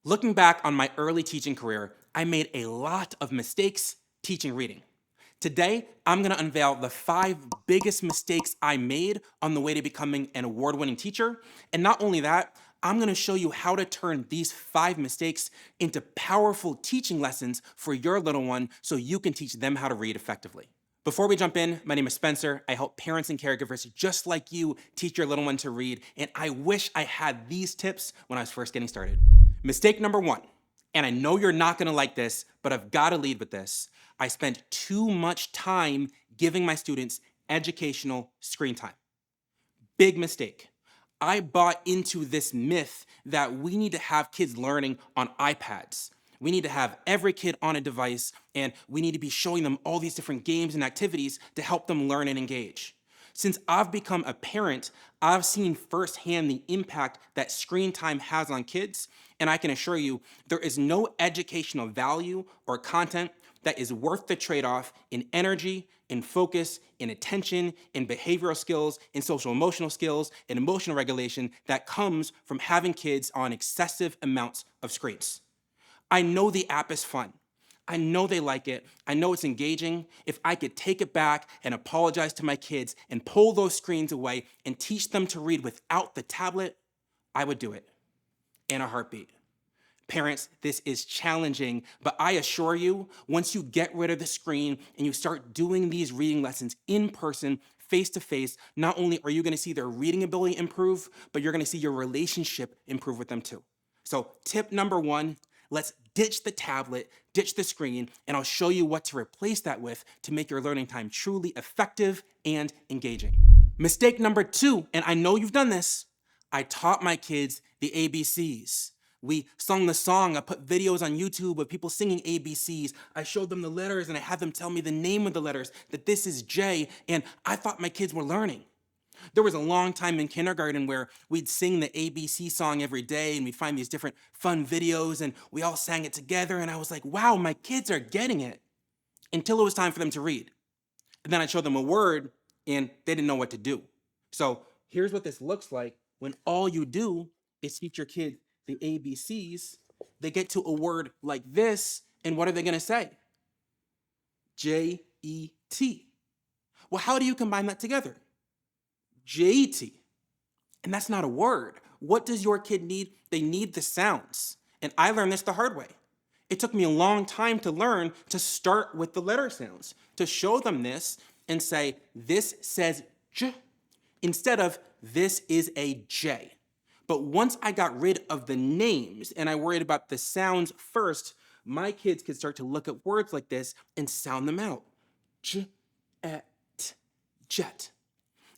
Looking back on my early teaching career, I made a lot of mistakes teaching reading. Today, I'm going to unveil the 5 biggest mistakes I made on the way to becoming an award winning teacher. And not only that, I'm going to show you how to turn these 5 mistakes into powerful teaching lessons for your little one so you can teach them how to read effectively. Before we jump in, my name is Spencer. I help parents and caregivers just like you teach your little one to read, and I wish I had these tips when I was first getting started. Mistake number 1, and I know you're not gonna like this, but I've gotta lead with this. I spent too much time giving my students educational screen time. Big mistake. I bought into this myth that we need to have kids learning on iPads. We need to have every kid on a device, and we need to be showing them all these different games and activities to help them learn and engage. Since I've become a parent, I've seen firsthand the impact that screen time has on kids, and I can assure you there is no educational value or content that is worth the trade off in energy, in focus, in attention, in behavioral skills, in social emotional skills, in emotional regulation that comes from having kids on excessive amounts of screens. I know the app is fun. I know they like it. I know it's engaging. If I could take it back and apologize to my kids and pull those screens away and teach them to read without the tablet, I would do it in a heartbeat. Parents, this is challenging, but I assure you, once you get rid of the screen and you start doing these reading lessons in person, face to face, not only are you gonna see their reading ability improve, but you're gonna see your relationship improve with them too. So, tip number 1, let's ditch the tablet, ditch the screen, and I'll show you what to replace that with to make your learning time truly effective and engaging. Mistake number 2, and I know you've done this, I taught my kids the ABCs. We sung the song. I put videos on YouTube of people singing ABCs. I showed them the letters and I had them tell me the name of the letters, that this is J, and I thought my kids were learning. There was a long time in kindergarten where we'd sing the ABC song every day and we'd find these different fun videos and we all sang it together, and I was like, wow, my kids are getting it, until it was time for them to read. And then I'd show them a word and they didn't know what to do. So here's what this looks like when all you do is teach your kid the ABCs. They get to a word like this, and what are they gonna say? J-E-T. Well, how do you combine that together? J-E-T. And that's not a word. What does your kid need? They need the sounds. And I learned this the hard way. It took me a long time to learn to start with the letter sounds, to show them this and say, this says J, instead of this is a J. But once I got rid of the names and I worried about the sounds first, my kids could start to look at words like this and sound them out. J, et, jet.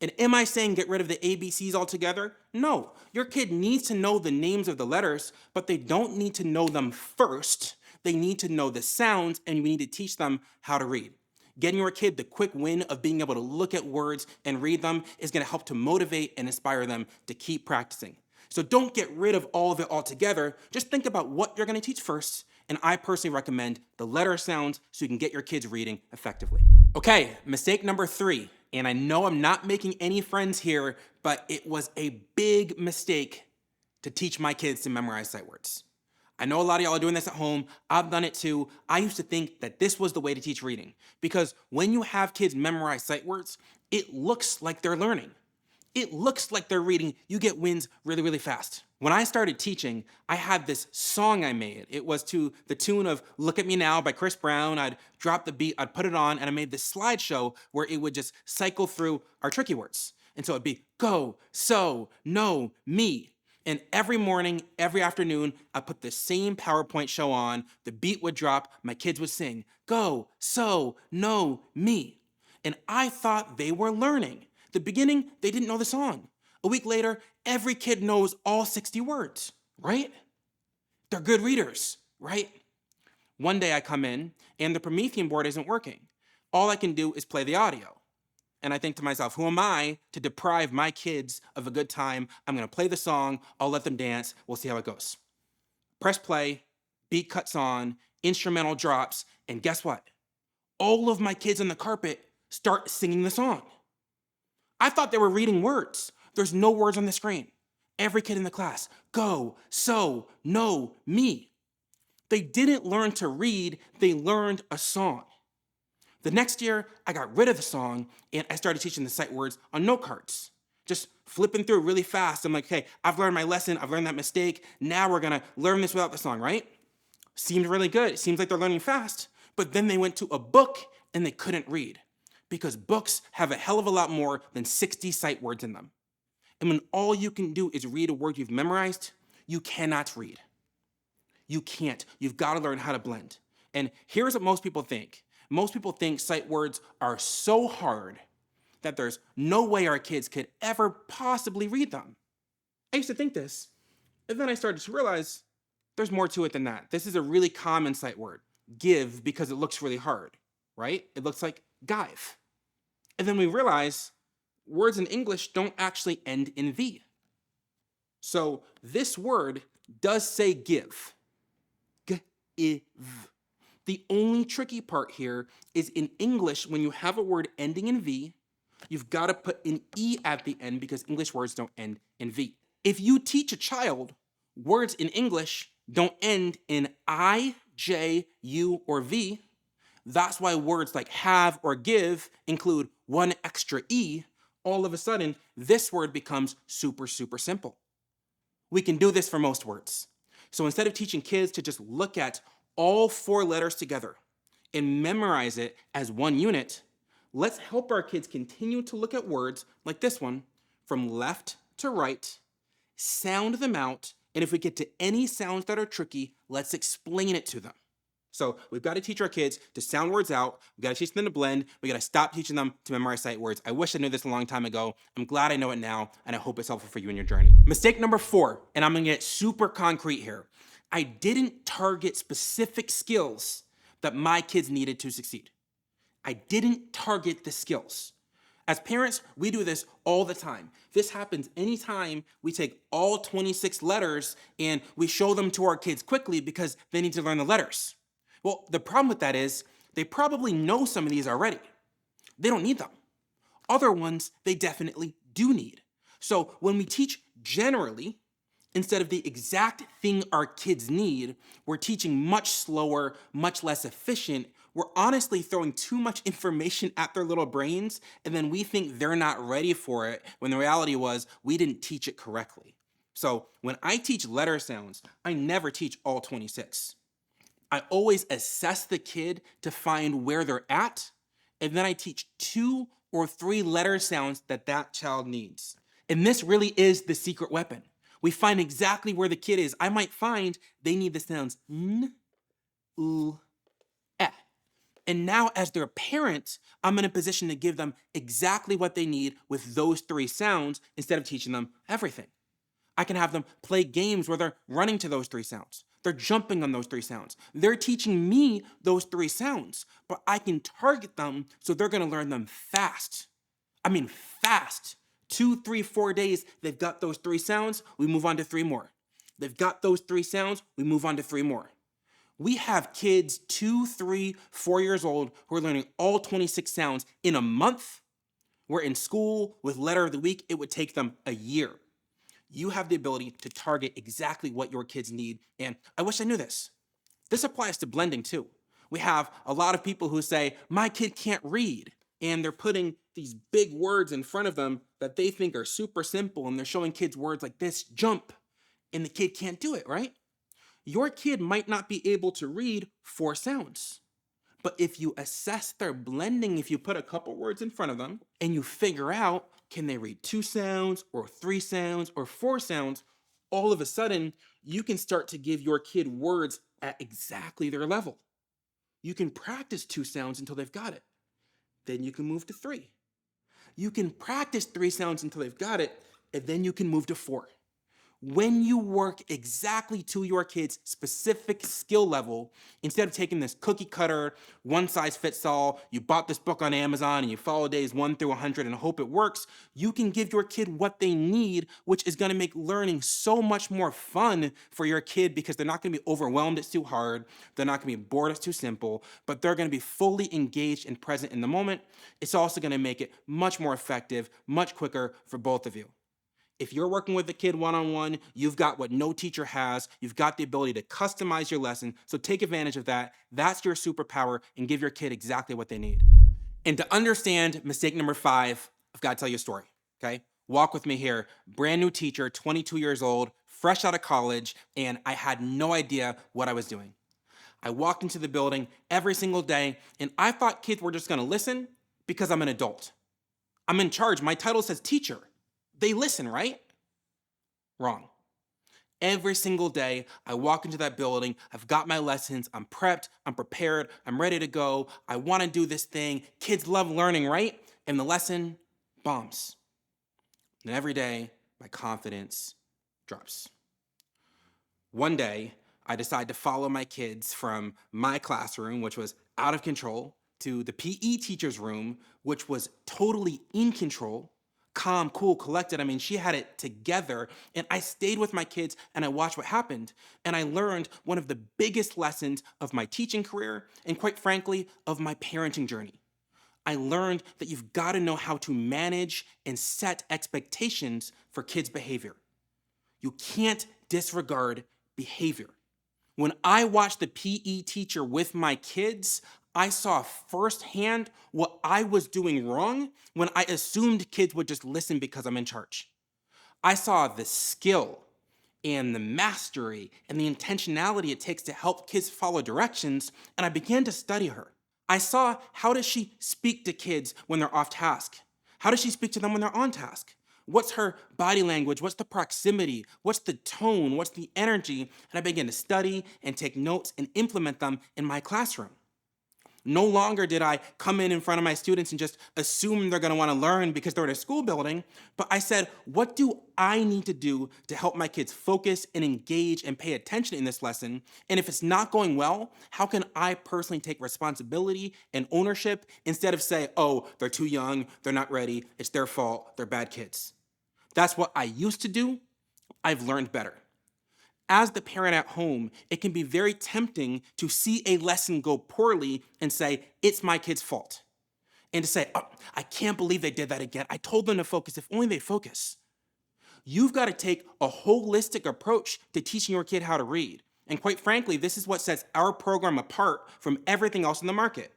And am I saying get rid of the ABCs altogether? No. Your kid needs to know the names of the letters, but they don't need to know them first. They need to know the sounds, and we need to teach them how to read. Getting your kid the quick win of being able to look at words and read them is going to help to motivate and inspire them to keep practicing. So don't get rid of all of it altogether. Just think about what you're going to teach first. And I personally recommend the letter sounds so you can get your kids reading effectively. Okay, mistake number 3. And I know I'm not making any friends here, but it was a big mistake to teach my kids to memorize sight words. I know a lot of y'all are doing this at home. I've done it too. I used to think that this was the way to teach reading because when you have kids memorize sight words, it looks like they're learning. It looks like they're reading. You get wins really, really fast. When I started teaching, I had this song I made. It was to the tune of Look at Me Now by Chris Brown. I'd drop the beat, I'd put it on, and I made this slideshow where it would just cycle through our tricky words. And so it'd be go, so, no, me. And every morning, every afternoon, I put the same PowerPoint show on. The beat would drop, my kids would sing, go, so, no, me. And I thought they were learning. The beginning, they didn't know the song. A week later, every kid knows all 60 words, right? They're good readers, right? One day I come in and the Promethean board isn't working. All I can do is play the audio. And I think to myself, who am I to deprive my kids of a good time? I'm gonna play the song, I'll let them dance, we'll see how it goes. Press play, beat cuts on, instrumental drops, and guess what? All of my kids on the carpet start singing the song. I thought they were reading words. There's no words on the screen. Every kid in the class, go, so, no, me. They didn't learn to read, they learned a song. The next year, I got rid of the song and I started teaching the sight words on note cards. Just flipping through really fast. I'm like, hey, I've learned my lesson, I've learned that mistake. Now we're gonna learn this without the song, right? Seemed really good. It seems like they're learning fast. But then they went to a book and they couldn't read because books have a hell of a lot more than 60 sight words in them. And when all you can do is read a word you've memorized, you cannot read. You can't. You've got to learn how to blend. And here's what most people think. Most people think sight words are so hard that there's no way our kids could ever possibly read them. I used to think this, and then I started to realize there's more to it than that. This is a really common sight word, give, because it looks really hard, right? It looks like give. And then we realize words in English don't actually end in V. So this word does say give. Give. The only tricky part here is in English, when you have a word ending in V, you've got to put an E at the end because English words don't end in V. If you teach a child words in English don't end in I, J, U, or V, that's why words like have or give include one extra E. All of a sudden, this word becomes super, super simple. We can do this for most words. So instead of teaching kids to just look at all 4 letters together and memorize it as one unit, let's help our kids continue to look at words like this one from left to right, sound them out, and if we get to any sounds that are tricky, let's explain it to them. So we've got to teach our kids to sound words out. We've got to teach them to blend. We got to stop teaching them to memorize sight words. I wish I knew this a long time ago. I'm glad I know it now, and I hope it's helpful for you in your journey. Mistake number 4, and I'm going to get super concrete here. I didn't target specific skills that my kids needed to succeed. I didn't target the skills. As parents, we do this all the time. This happens anytime we take all 26 letters and we show them to our kids quickly because they need to learn the letters. Well, the problem with that is they probably know some of these already. They don't need them. Other ones they definitely do need. So when we teach generally, instead of the exact thing our kids need, we're teaching much slower, much less efficient. We're honestly throwing too much information at their little brains, and then we think they're not ready for it, when the reality was we didn't teach it correctly. So when I teach letter sounds, I never teach all 26. I always assess the kid to find where they're at, and then I teach 2 or 3 letter sounds that that child needs. And this really is the secret weapon. We find exactly where the kid is. I might find they need the sounds n, u, eh. And now as their parent, I'm in a position to give them exactly what they need with those 3 sounds instead of teaching them everything. I can have them play games where they're running to those 3 sounds. They're jumping on those 3 sounds. They're teaching me those 3 sounds, but I can target them so they're gonna learn them fast. I mean, fast. 2, 3, 4 days, they've got those 3 sounds, we move on to 3 more. They've got those 3 sounds, we move on to 3 more. We have kids 2, 3, 4 years old who are learning all 26 sounds in a month, where in school with letter of the week, it would take them a year. You have the ability to target exactly what your kids need, and I wish I knew this. This applies to blending too. We have a lot of people who say, my kid can't read, and they're putting these big words in front of them that they think are super simple, and they're showing kids words like this, jump, and the kid can't do it, right? Your kid might not be able to read 4 sounds, but if you assess their blending, if you put a couple words in front of them, and you figure out, can they read 2 sounds, or 3 sounds, or 4 sounds, all of a sudden, you can start to give your kid words at exactly their level. You can practice 2 sounds until they've got it. Then you can move to 3. You can practice 3 sounds until they've got it, and then you can move to 4. When you work exactly to your kid's specific skill level, instead of taking this cookie cutter, one size fits all, you bought this book on Amazon and you follow days 1 through 100 and hope it works, you can give your kid what they need, which is gonna make learning so much more fun for your kid because they're not gonna be overwhelmed it's too hard, they're not gonna be bored it's too simple, but they're gonna be fully engaged and present in the moment. It's also gonna make it much more effective, much quicker for both of you. If you're working with a kid one-on-one, you've got what no teacher has. You've got the ability to customize your lesson. So take advantage of that. That's your superpower, and give your kid exactly what they need. And to understand mistake number 5, I've got to tell you a story, okay? Walk with me here. Brand new teacher, 22 years old, fresh out of college, and I had no idea what I was doing. I walked into the building every single day, and I thought kids were just gonna listen because I'm an adult. I'm in charge. My title says teacher. They listen, right? Wrong. Every single day, I walk into that building, I've got my lessons, I'm prepped, I'm prepared, I'm ready to go, I wanna do this thing. Kids love learning, right? And the lesson bombs. And every day, my confidence drops. One day, I decide to follow my kids from my classroom, which was out of control, to the PE teacher's room, which was totally in control. Calm, cool, collected. I mean, she had it together. And I stayed with my kids and I watched what happened. And I learned one of the biggest lessons of my teaching career and, quite frankly, of my parenting journey. I learned that you've got to know how to manage and set expectations for kids' behavior. You can't disregard behavior. When I watched the PE teacher with my kids, I saw firsthand what I was doing wrong when I assumed kids would just listen because I'm in charge. I saw the skill and the mastery and the intentionality it takes to help kids follow directions, and I began to study her. I saw, how does she speak to kids when they're off task? How does she speak to them when they're on task? What's her body language? What's the proximity? What's the tone? What's the energy? And I began to study and take notes and implement them in my classroom. No longer did I come in front of my students and just assume they're gonna wanna learn because they're in a school building, but I said, what do I need to do to help my kids focus and engage and pay attention in this lesson? And if it's not going well, how can I personally take responsibility and ownership instead of say, oh, they're too young, they're not ready, it's their fault, they're bad kids. That's what I used to do. I've learned better. As the parent at home, it can be very tempting to see a lesson go poorly and say, it's my kid's fault. And to say, oh, I can't believe they did that again. I told them to focus, if only they focus. You've got to take a holistic approach to teaching your kid how to read. And quite frankly, this is what sets our program apart from everything else in the market.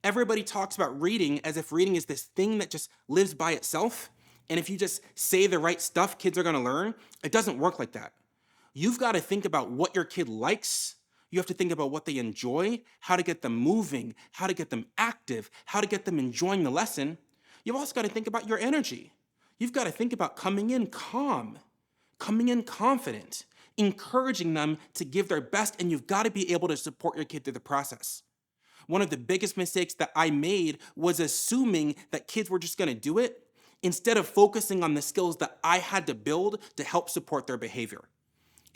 Everybody talks about reading as if reading is this thing that just lives by itself. And if you just say the right stuff, kids are gonna learn. It doesn't work like that. You've got to think about what your kid likes. You have to think about what they enjoy, how to get them moving, how to get them active, how to get them enjoying the lesson. You've also got to think about your energy. You've got to think about coming in calm, coming in confident, encouraging them to give their best, and you've got to be able to support your kid through the process. One of the biggest mistakes that I made was assuming that kids were just going to do it instead of focusing on the skills that I had to build to help support their behavior.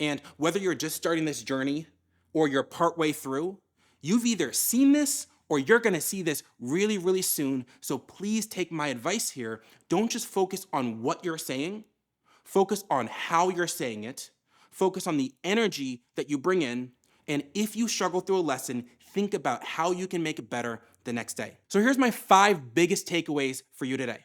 And whether you're just starting this journey or you're partway through, you've either seen this or you're gonna see this really, really soon. So please take my advice here. Don't just focus on what you're saying, focus on how you're saying it, focus on the energy that you bring in, and if you struggle through a lesson, think about how you can make it better the next day. So here's my 5 biggest takeaways for you today.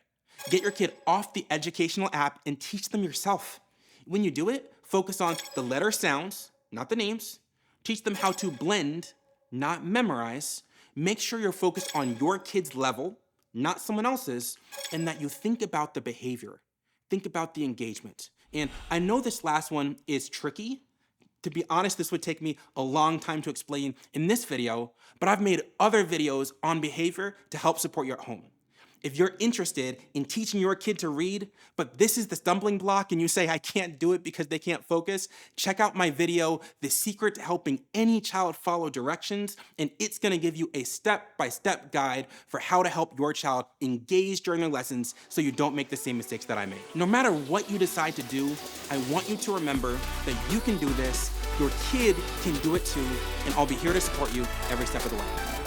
Get your kid off the educational app and teach them yourself. When you do it, focus on the letter sounds, not the names. Teach them how to blend, not memorize. Make sure you're focused on your kid's level, not someone else's, and that you think about the behavior. Think about the engagement. And I know this last one is tricky. To be honest, this would take me a long time to explain in this video, but I've made other videos on behavior to help support you at home. If you're interested in teaching your kid to read, but this is the stumbling block and you say, I can't do it because they can't focus, check out my video, The Secret to Helping Any Child Follow Directions, and it's gonna give you a step-by-step guide for how to help your child engage during their lessons so you don't make the same mistakes that I made. No matter what you decide to do, I want you to remember that you can do this, your kid can do it too, and I'll be here to support you every step of the way.